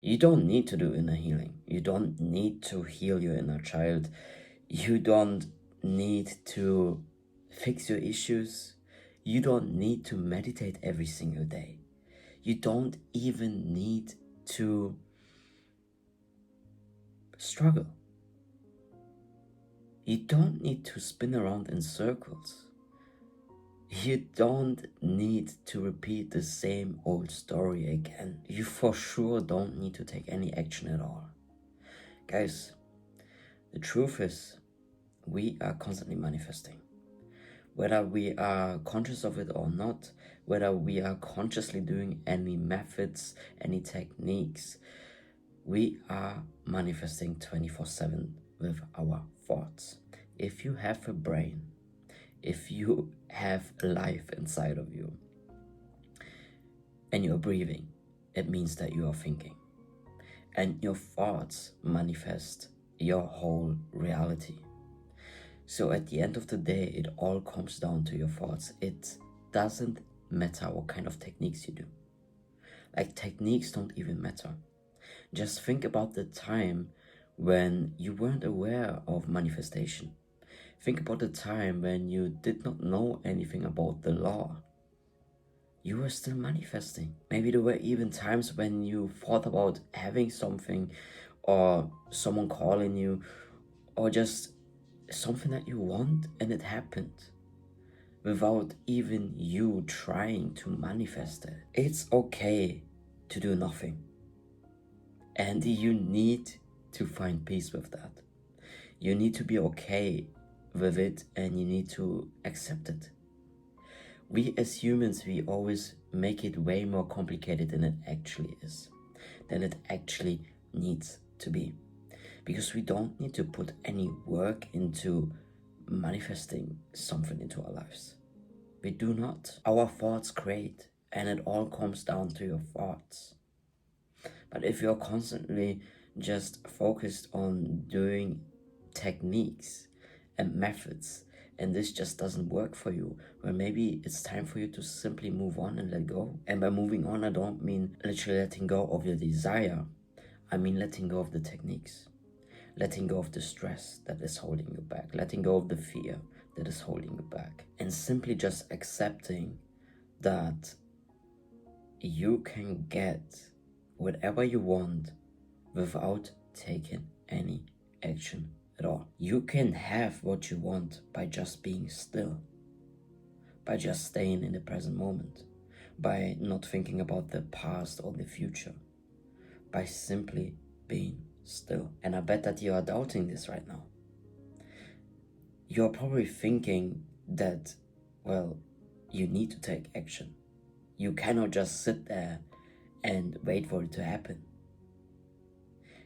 You don't need to do inner healing. You don't need to heal your inner child. You don't need to fix your issues. You don't need to meditate every single day. You don't even need to struggle. You don't need to spin around in circles. You don't need to repeat the same old story again. You for sure don't need to take any action at all. Guys, the truth is, we are constantly manifesting. Whether we are conscious of it or not, whether we are consciously doing any methods, any techniques, we are manifesting 24/7 with our thoughts. If you have a brain, if you have life inside of you, and you're breathing, it means that you are thinking. And your thoughts manifest your whole reality. So at the end of the day, it all comes down to your thoughts. It doesn't matter what kind of techniques you do. Like, techniques don't even matter. Just think about the time when you weren't aware of manifestation. Think about the time when you did not know anything about the law. You were still manifesting. Maybe there were even times when you thought about having something, or someone calling you, or just something that you want, and it happened without even you trying to manifest it. It's okay to do nothing, and you need to find peace with that. You need to be okay with it, and you need to accept it. We as humans, we always make it way more complicated than it actually is, than it actually needs to be. Because we don't need to put any work into manifesting something into our lives. We do not. Our thoughts create, and it all comes down to your thoughts. But if you're constantly just focused on doing techniques and methods, and this just doesn't work for you, well, maybe it's time for you to simply move on and let go. And by moving on, I don't mean literally letting go of your desire. I mean letting go of the techniques. Letting go of the stress that is holding you back. Letting go of the fear that is holding you back. And simply just accepting that you can get whatever you want without taking any action at all. You can have what you want by just being still, by just staying in the present moment, by not thinking about the past or the future, by simply being still. And I bet that you are doubting this right now. You're probably thinking that, well, you need to take action. You cannot just sit there and wait for it to happen.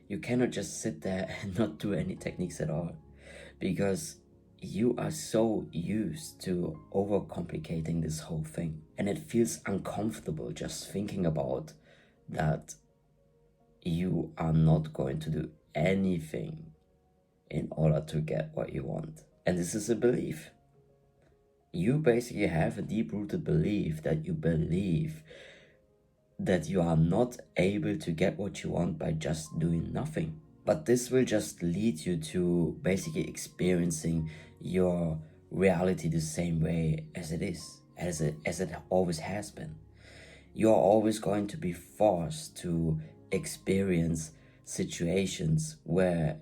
You cannot just sit there and not do any techniques at all, because you are so used to overcomplicating this whole thing, and it feels uncomfortable just thinking about that you are not going to do anything in order to get what you want. And this is a belief. You basically have a deep-rooted belief that you believe that you are not able to get what you want by just doing nothing. But this will just lead you to basically experiencing your reality the same way as it is, as it always has been. You're always going to be forced to experience situations where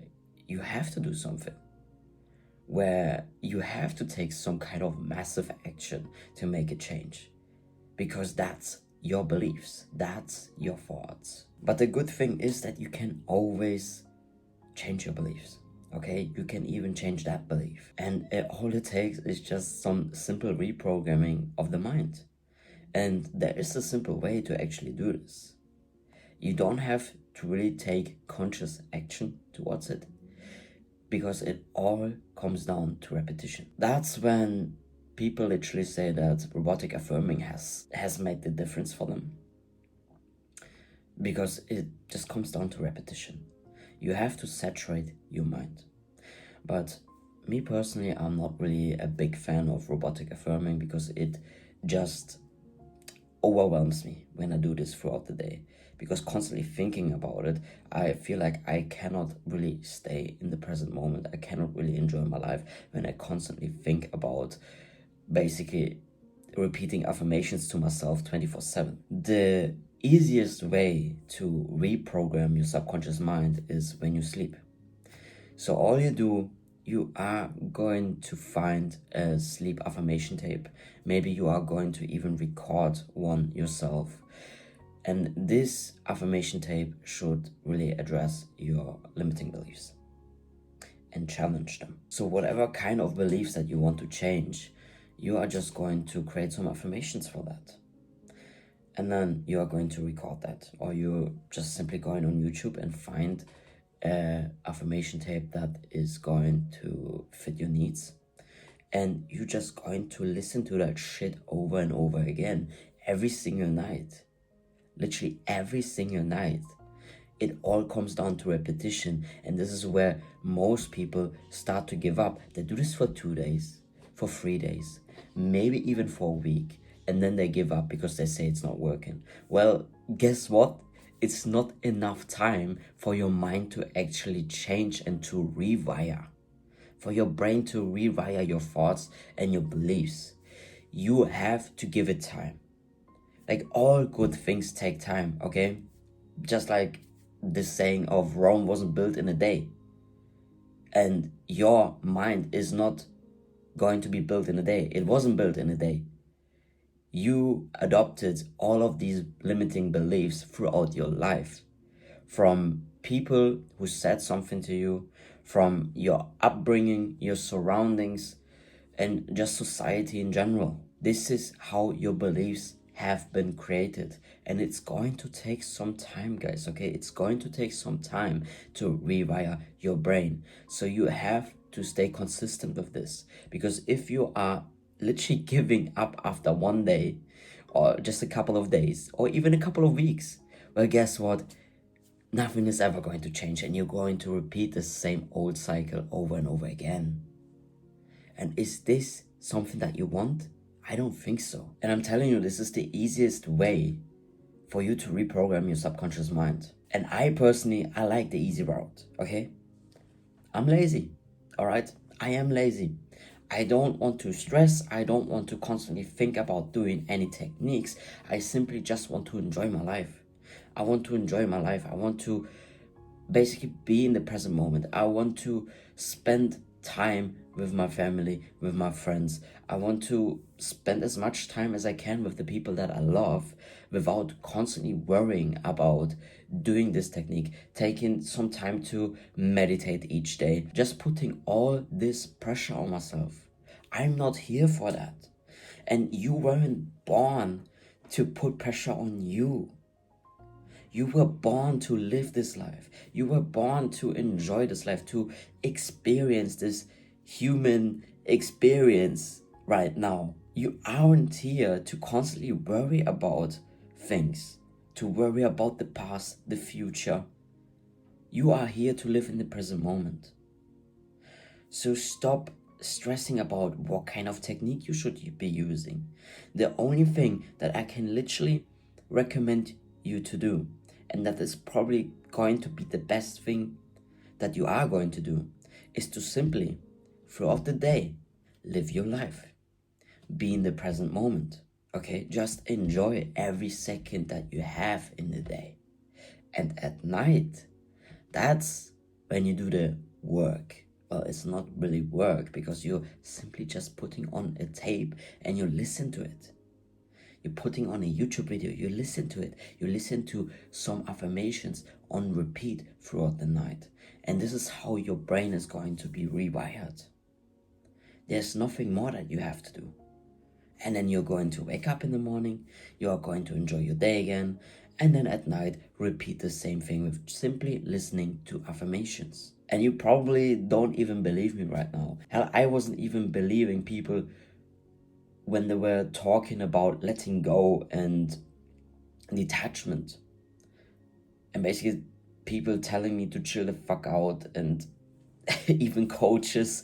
you have to do something, where you have to take some kind of massive action to make a change, because that's your beliefs, that's your thoughts. But the good thing is that you can always change your beliefs, okay? You can even change that belief. And all it takes is just some simple reprogramming of the mind. And there is a simple way to actually do this. You don't have to really take conscious action towards it, because it all comes down to repetition. That's when people literally say that robotic affirming has made the difference for them, because it just comes down to repetition. You have to saturate your mind. But me personally, I'm not really a big fan of robotic affirming, because it just overwhelms me when I do this throughout the day, because constantly thinking about it, I feel like I cannot really stay in the present moment. I cannot really enjoy my life when I constantly think about basically repeating affirmations to myself 24/7. The easiest way to reprogram your subconscious mind is when you sleep. So all you do, you are going to find a sleep affirmation tape. Maybe you are going to even record one yourself. And this affirmation tape should really address your limiting beliefs and challenge them. So whatever kind of beliefs that you want to change, you are just going to create some affirmations for that. And then you are going to record that, or you're just simply going on YouTube and find a affirmation tape that is going to fit your needs. And you're just going to listen to that shit over and over again every single night. Literally every single night. It all comes down to repetition, and this is where most people start to give up. They do this for 2 days, for 3 days, maybe even for a week, and then they give up because they say it's not working. Well, guess what? It's not enough time for your mind to actually change and to rewire, for your brain to rewire your thoughts and your beliefs. You have to give it time. Like, all good things take time, okay? Just like the saying of Rome wasn't built in a day. And your mind is not going to be built in a day. It wasn't built in a day. You adopted all of these limiting beliefs throughout your life, from people who said something to you, from your upbringing, your surroundings, and just society in general. This is how your beliefs have been created, and it's going to take some time, guys. Okay, it's going to take some time to rewire your brain. So you have to stay consistent with this, because if you are literally giving up after one day, or just a couple of days, or even a couple of weeks, well, guess what? Nothing is ever going to change, and you're going to repeat the same old cycle over and over again. And is this something that you want? I don't think so. And I'm telling you, this is the easiest way for you to reprogram your subconscious mind. And I personally, I like the easy route, okay? I'm lazy, all right? I am lazy. I don't want to stress. I don't want to constantly think about doing any techniques. I simply just want to enjoy my life. I want to enjoy my life. I want to basically be in the present moment. I want to spend time with my family, with my friends. I want to spend as much time as I can with the people that I love without constantly worrying about doing this technique, taking some time to meditate each day, just putting all this pressure on myself. I'm not here for that. And you weren't born to put pressure on you. You were born to live this life. You were born to enjoy this life, to experience this human experience right now. You aren't here to constantly worry about things, to worry about the past, the future. You are here to live in the present moment. So stop stressing about what kind of technique you should be using. The only thing that I can literally recommend you to do, and that is probably going to be the best thing that you are going to do, is to simply, throughout the day, live your life. Be in the present moment, okay? Just enjoy every second that you have in the day. And at night, that's when you do the work. Well, it's not really work, because you're simply just putting on a tape and you listen to it. You're putting on a YouTube video, you listen to it. You listen to some affirmations on repeat throughout the night. And this is how your brain is going to be rewired. There's nothing more that you have to do. And then you're going to wake up in the morning, you are going to enjoy your day again, and then at night repeat the same thing with simply listening to affirmations. And you probably don't even believe me right now. Hell, I wasn't even believing people when they were talking about letting go and detachment. And basically people telling me to chill the fuck out, and even coaches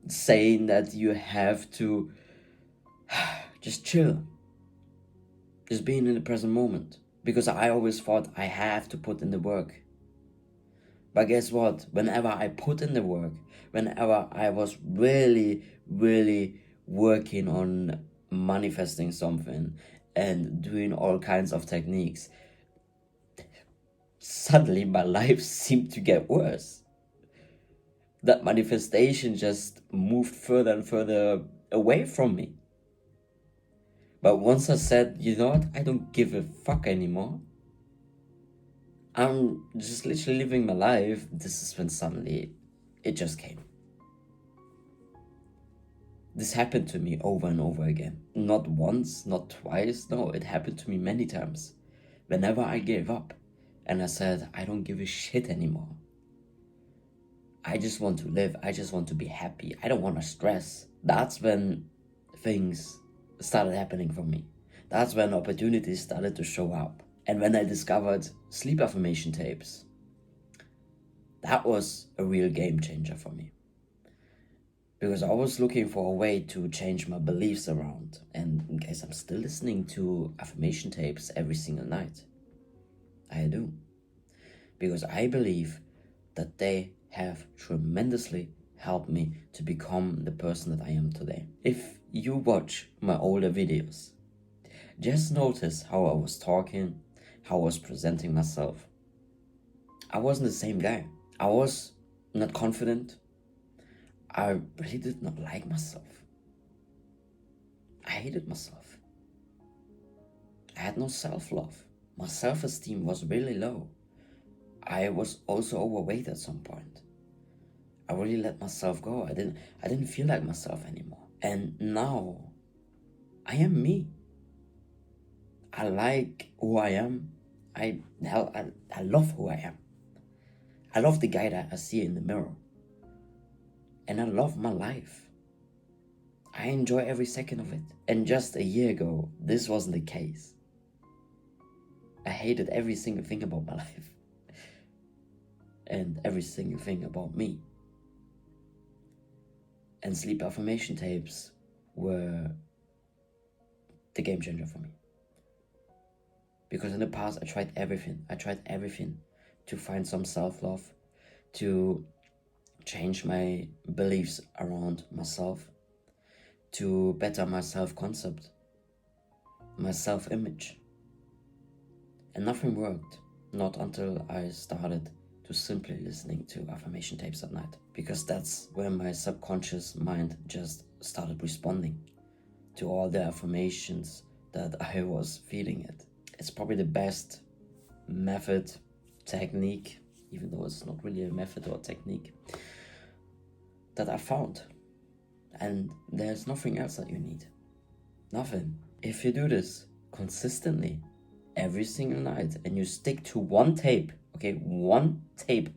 saying that you have to just chill. Just being in the present moment. because I always thought I have to put in the work. But guess what? Whenever I put in the work, whenever I was really, really working on manifesting something and doing all kinds of techniques, suddenly my life seemed to get worse. That manifestation just moved further and further away from me. But once I said, you know what, I don't give a fuck anymore, I'm just literally living my life, this is when suddenly it just came. This happened to me over and over again. Not once, not twice, no, it happened to me many times. Whenever I gave up and I said, I don't give a shit anymore. I just want to live, I just want to be happy, I don't want to stress. That's when things started happening for me. That's when opportunities started to show up. And when I discovered sleep affirmation tapes, that was a real game changer for me. Because I was looking for a way to change my beliefs around. And guys, I'm still listening to affirmation tapes every single night. I do. Because I believe that they have tremendously helped me to become the person that I am today. If you watch my older videos, just notice how I was talking, how I was presenting myself. I wasn't the same guy. I was not confident. I really did not like myself. I hated myself. I had no self-love. My self-esteem was really low. I was also overweight at some point. I really let myself go. I didn't feel like myself anymore. And now I am me. I like who I am. I love who I am. I love the guy that I see in the mirror. And I love my life. I enjoy every second of it. And just a year ago, this wasn't the case. I hated every single thing about my life. And every single thing about me. And sleep affirmation tapes were the game changer for me. Because in the past, I tried everything. I tried everything to find some self-love, to change my beliefs around myself, to better my self-concept, my self-image. And nothing worked, not until I started to simply listening to affirmation tapes at night. Because that's when my subconscious mind just started responding to all the affirmations that I was feeding it. It's probably the best method, technique, even though it's not really a method or technique, that I found. And there's nothing else that you need. Nothing. If you do this consistently every single night and you stick to one tape, okay, one tape,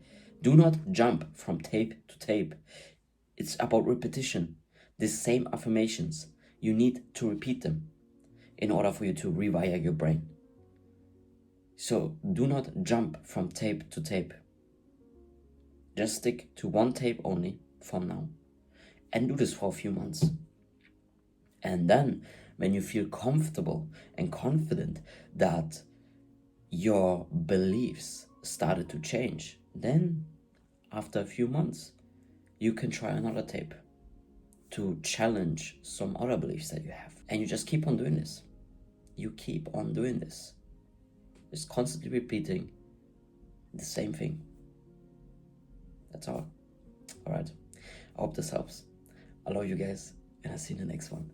do not jump from tape to tape. It's about repetition. The same affirmations, you need to repeat them in order for you to rewire your brain. So do not jump from tape to tape. Just stick to one tape only from now and do this for a few months. And then when you feel comfortable and confident that your beliefs started to change, then after a few months, you can try another tape to challenge some other beliefs that you have. And you just keep on doing this. You keep on doing this. Just constantly repeating the same thing. That's all. All right. I hope this helps. I love you guys, and I'll see you in the next one.